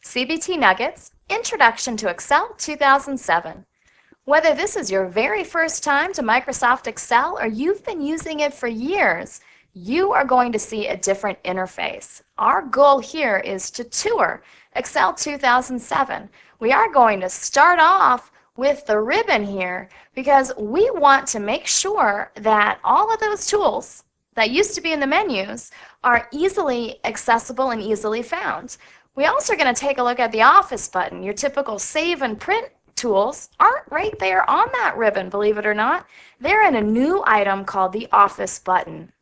CBT Nuggets, Introduction to Excel 2007. Whether this is your very first time to Microsoft Excel or you've been using it for years, you are going to see a different interface. Our goal here is to tour Excel 2007. We are going to start off with the ribbon here because we want to make sure that all of those tools that used to be in the menus are easily accessible and easily found. We also are going to take a look at the Office button. Your typical save and print tools aren't right there on that ribbon, believe it or not. They're in a new item called the Office button.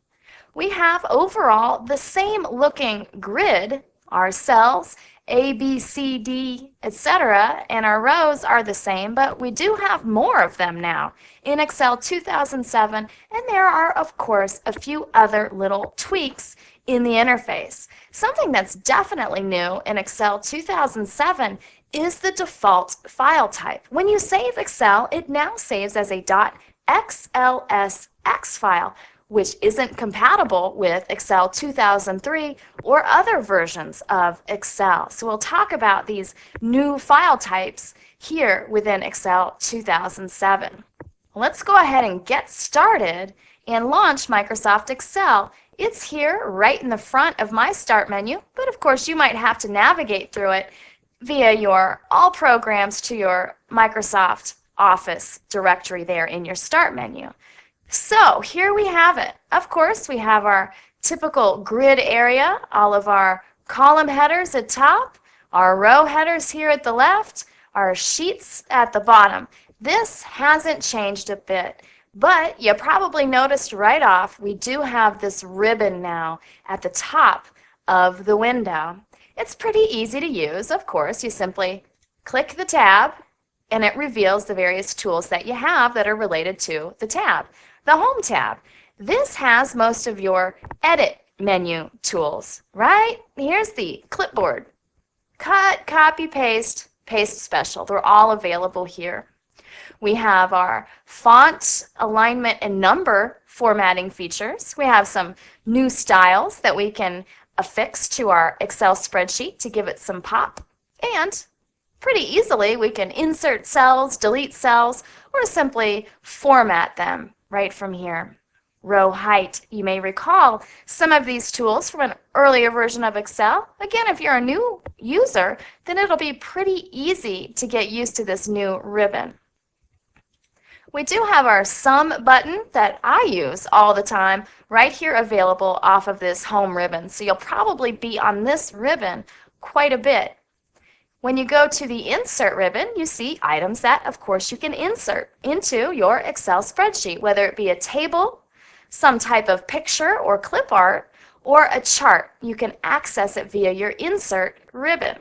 We have overall the same looking grid, our cells, A, B, C, D, etc., and our rows are the same, but we do have more of them now in Excel 2007, and there are, of course, a few other little tweaks in the interface. Something that's definitely new in Excel 2007 is the default file type. When you save Excel, it now saves as a .xlsx file, which isn't compatible with Excel 2003 or other versions of Excel. So we'll talk about these new file types here within Excel 2007. Let's go ahead and get started and launch Microsoft Excel. It's here right in the front of my Start menu, but of course you might have to navigate through it via your All Programs to your Microsoft Office directory there in your Start menu. So here we have it. Of course, we have our typical grid area, all of our column headers at top, our row headers here at the left, our sheets at the bottom. This hasn't changed a bit. But you probably noticed right off, we do have this ribbon now at the top of the window. It's pretty easy to use, of course. You simply click the tab and it reveals the various tools that you have that are related to the tab. The Home tab. This has most of your edit menu tools, right? Here's the clipboard. Cut, copy, paste, paste special. They're all available here. We have our font, alignment, and number formatting features. We have some new styles that we can affix to our Excel spreadsheet to give it some pop. And pretty easily we can insert cells, delete cells, or simply format them right from here. Row height. You may recall some of these tools from an earlier version of Excel. Again, if you're a new user, then it'll be pretty easy to get used to this new ribbon. We do have our Sum button that I use all the time right here available off of this Home ribbon. So you'll probably be on this ribbon quite a bit. When you go to the Insert ribbon, you see items that, of course, you can insert into your Excel spreadsheet, whether it be a table, some type of picture or clip art, or a chart. You can access it via your Insert ribbon.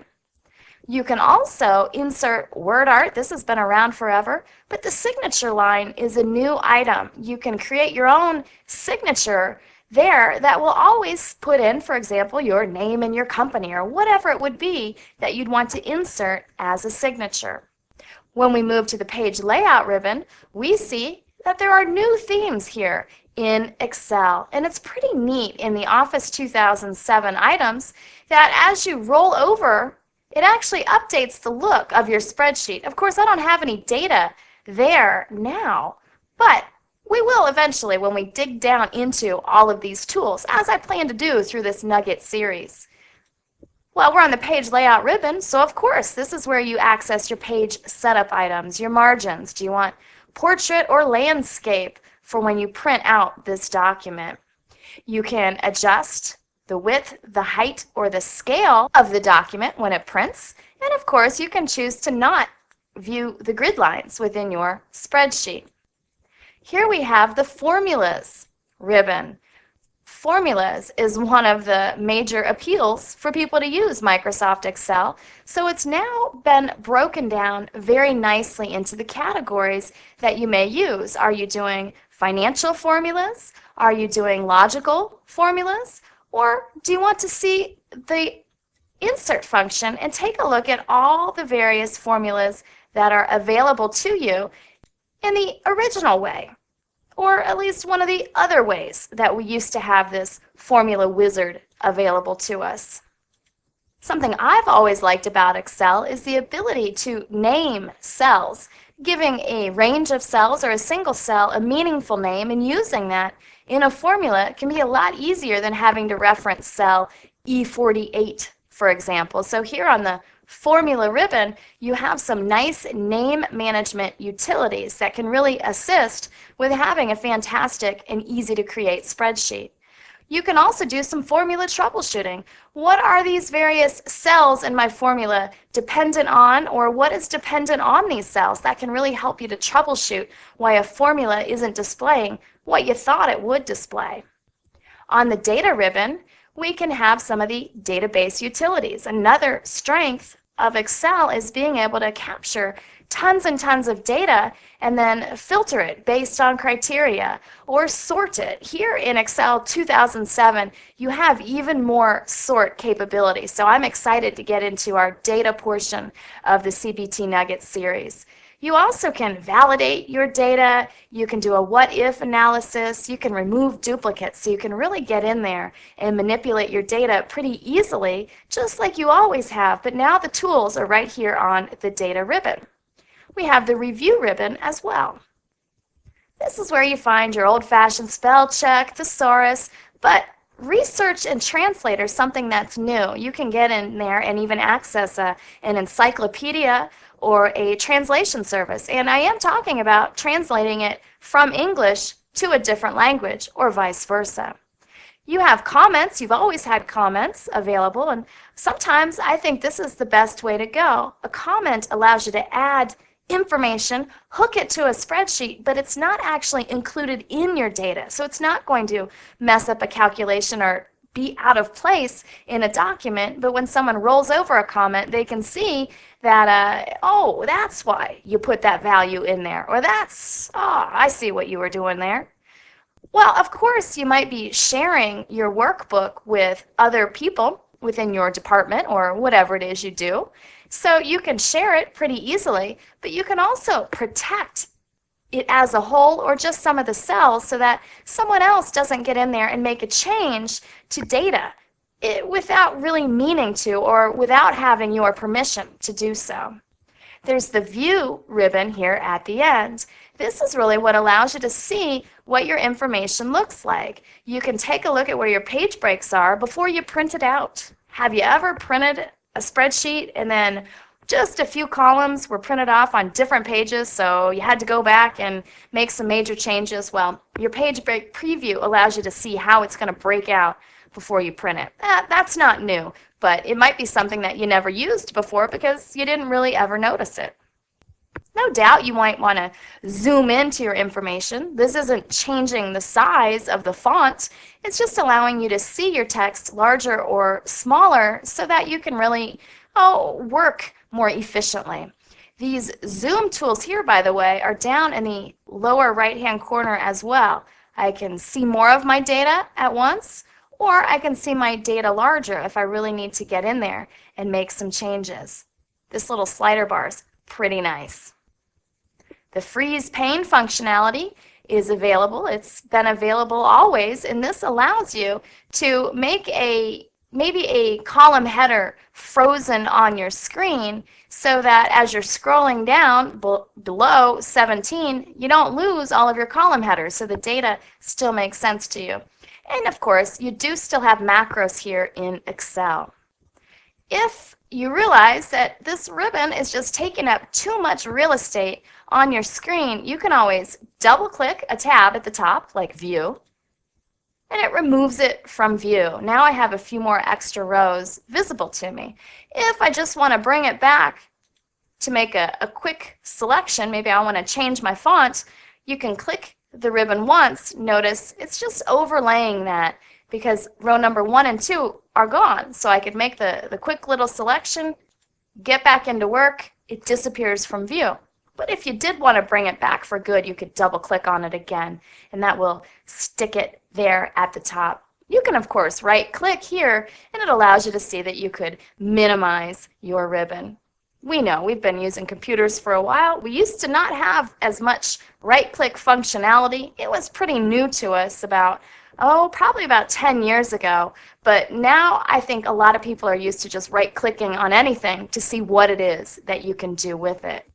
You can also insert word art. This has been around forever, but the signature line is a new item. You can create your own signature there that will always put in, for example, your name and your company or whatever it would be that you'd want to insert as a signature. When we move to the Page Layout ribbon, we see that there are new themes here in Excel, and it's pretty neat in the Office 2007 items that as you roll over, it actually updates the look of your spreadsheet. Of course, I don't have any data there now, but we will eventually when we dig down into all of these tools, as I plan to do through this Nugget series. Well, we're on the Page Layout ribbon, so of course, this is where you access your page setup items, your margins. Do you want portrait or landscape for when you print out this document? You can adjust the width, the height, or the scale of the document when it prints. And of course, you can choose to not view the grid lines within your spreadsheet. Here we have the Formulas ribbon. Formulas is one of the major appeals for people to use Microsoft Excel. So it's now been broken down very nicely into the categories that you may use. Are you doing financial formulas? Are you doing logical formulas? Or do you want to see the insert function and take a look at all the various formulas that are available to you in the original way, or at least one of the other ways that we used to have this formula wizard available to us? Something I've always liked about Excel is the ability to name cells, giving a range of cells or a single cell a meaningful name and using that in a formula can be a lot easier than having to reference cell E48, for example. So here on the formula ribbon, you have some nice name management utilities that can really assist with having a fantastic and easy to create spreadsheet. You can also do some formula troubleshooting. What are these various cells in my formula dependent on, or what is dependent on these cells? That can really help you to troubleshoot why a formula isn't displaying what you thought it would display. On the data ribbon, we can have some of the database utilities. Another strength of Excel is being able to capture tons and tons of data and then filter it based on criteria or sort it. Here in Excel 2007, you have even more sort capability. So I'm excited to get into our data portion of the CBT Nuggets series. You also can validate your data, you can do a what-if analysis, you can remove duplicates, so you can really get in there and manipulate your data pretty easily, just like you always have, but now the tools are right here on the data ribbon. We have the review ribbon as well. This is where you find your old-fashioned spell check, thesaurus, but research and translate are something that's new. You can get in there and even access an encyclopedia or a translation service. And I am talking about translating it from English to a different language or vice versa. You have comments. You've always had comments available, and sometimes I think this is the best way to go. A comment allows you to add information, hook it to a spreadsheet, but it's not actually included in your data. So it's not going to mess up a calculation or be out of place in a document, but when someone rolls over a comment, they can see that, oh, that's why you put that value in there, or that's, oh, I see what you were doing there. Well, of course, you might be sharing your workbook with other people within your department or whatever it is you do. So you can share it pretty easily, but you can also protect it as a whole or just some of the cells so that someone else doesn't get in there and make a change to data without really meaning to or without having your permission to do so. There's the View ribbon here at the end. This is really what allows you to see what your information looks like. You can take a look at where your page breaks are before you print it out. Have you ever printed a spreadsheet and then just a few columns were printed off on different pages, so you had to go back and make some major changes? Well, your page break preview allows you to see how it's going to break out before you print it. That's not new, but it might be something that you never used before because you didn't really ever notice it. No doubt you might want to zoom into your information. This isn't changing the size of the font. It's just allowing you to see your text larger or smaller so that you can really work more efficiently. These zoom tools here, by the way, are down in the lower right-hand corner as well. I can see more of my data at once, or I can see my data larger if I really need to get in there and make some changes. This little slider bar is pretty nice. The freeze pane functionality is available. It's been available always, and this allows you to make maybe a column header frozen on your screen so that as you're scrolling down below 17, you don't lose all of your column headers, so the data still makes sense to you. And of course, you do still have macros here in Excel. If you realize that this ribbon is just taking up too much real estate on your screen, you can always double-click a tab at the top, like View, and it removes it from view. Now I have a few more extra rows visible to me. If I just want to bring it back to make a quick selection, maybe I want to change my font, you can click the ribbon once. Notice it's just overlaying that because row number 1 and 2 are gone. So I could make the quick little selection, get back into work, it disappears from view. But if you did want to bring it back for good, you could double click on it again, and that will stick it there at the top. You can, of course, right click here, and it allows you to see that you could minimize your ribbon. We know we've been using computers for a while. We used to not have as much right click functionality. It was pretty new to us about oh, probably about 10 years ago. But now I think a lot of people are used to just right-clicking on anything to see what it is that you can do with it.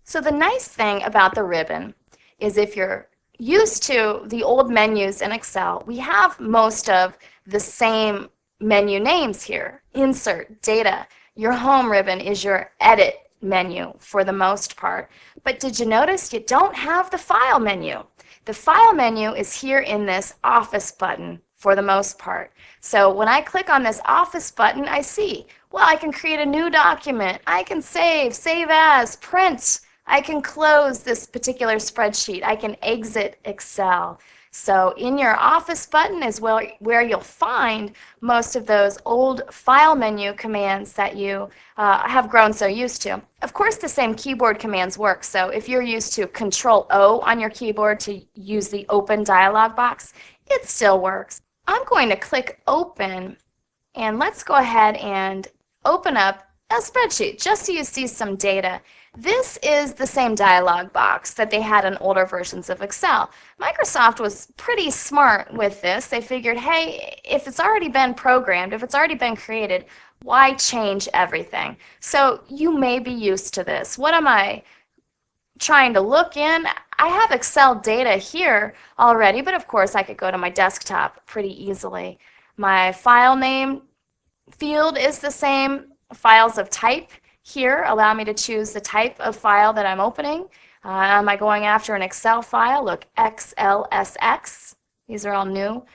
So the nice thing about the ribbon is if you're used to the old menus in Excel, we have most of the same menu names here. Insert, Data. Your Home ribbon is your Edit menu for the most part. But did you notice you don't have the File menu? The File menu is here in this Office button for the most part. So when I click on this Office button, I see, well, I can create a new document. I can save as, print. I can close this particular spreadsheet. I can exit Excel. So in your Office button is where you'll find most of those old File menu commands that you have grown so used to. Of course, the same keyboard commands work. So if you're used to Control-O on your keyboard to use the Open dialog box, it still works. I'm going to click Open, and let's go ahead and open up a spreadsheet just so you see some data. This is the same dialog box that they had in older versions of Excel. Microsoft was pretty smart with this. They figured, hey, if it's already been programmed, if it's already been created, why change everything? So you may be used to this. What am I trying to look in? I have Excel data here already, but of course I could go to my desktop pretty easily. My file name field is the same. Files of type here allow me to choose the type of file that I'm opening. Am I going after an Excel file? Look, XLSX. These are all new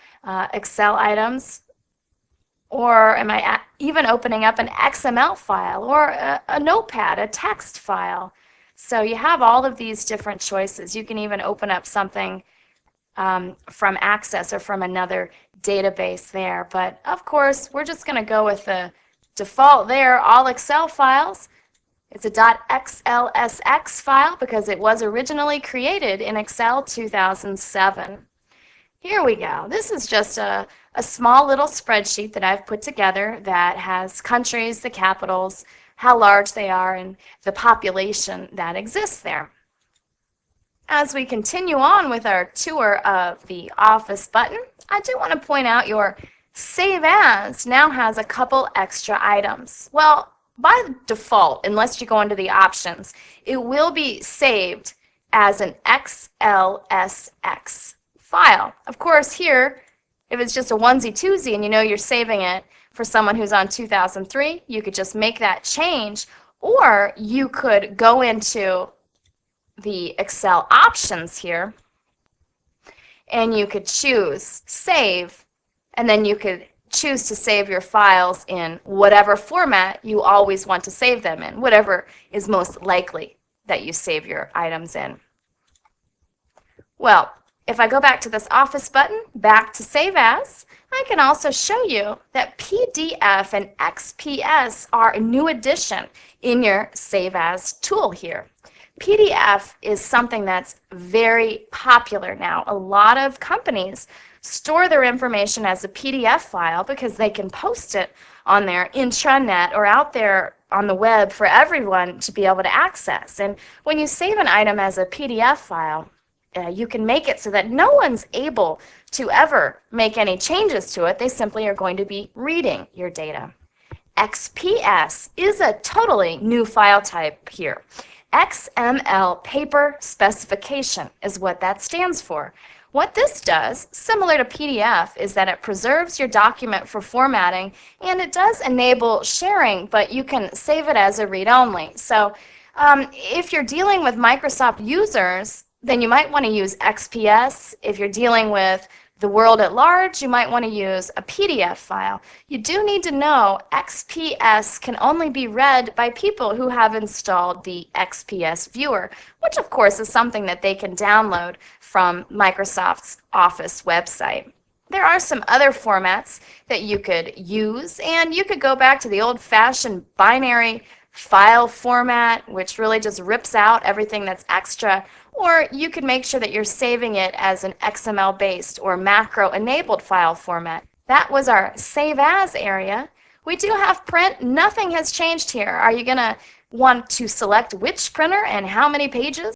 Excel items. Or am I even opening up an XML file or a notepad, a text file? So you have all of these different choices. You can even open up something from Access or from another database there. But of course, we're just going to go with the default there, all Excel files. It's a .xlsx file because it was originally created in Excel 2007. Here we go. This is just a small little spreadsheet that I've put together that has countries, the capitals, how large they are, and the population that exists there. As we continue on with our tour of the Office button, I do want to point out your Save As now has a couple extra items. Well, by default, unless you go into the options, it will be saved as an XLSX file. Of course, here, if it's just a onesie-twosie and you know you're saving it for someone who's on 2003, you could just make that change, or you could go into the Excel options here and you could choose Save, and then you could choose to save your files in whatever format you always want to save them in, whatever is most likely that you save your items in. Well, if I go back to this Office button, back to Save As, I can also show you that PDF and XPS are a new addition in your Save As tool here. PDF is something that's very popular now. A lot of companies store their information as a PDF file because they can post it on their intranet or out there on the web for everyone to be able to access. And when you save an item as a PDF file, you can make it so that no one's able to ever make any changes to it. They simply are going to be reading your data. XPS is a totally new file type here. XML paper specification is what that stands for. What this does, similar to PDF, is that it preserves your document for formatting, and it does enable sharing, but you can save it as a read-only. So if you're dealing with Microsoft users, then you might want to use XPS. If you're dealing with the world at large, you might want to use a PDF file. You do need to know XPS can only be read by people who have installed the XPS viewer, which of course is something that they can download from Microsoft's Office website. There are some other formats that you could use, and you could go back to the old-fashioned binary file format, which really just rips out everything that's extra, or you could make sure that you're saving it as an XML-based or macro-enabled file format. That was our Save As area. We do have print. Nothing has changed here. Are you going to want to select which printer and how many pages?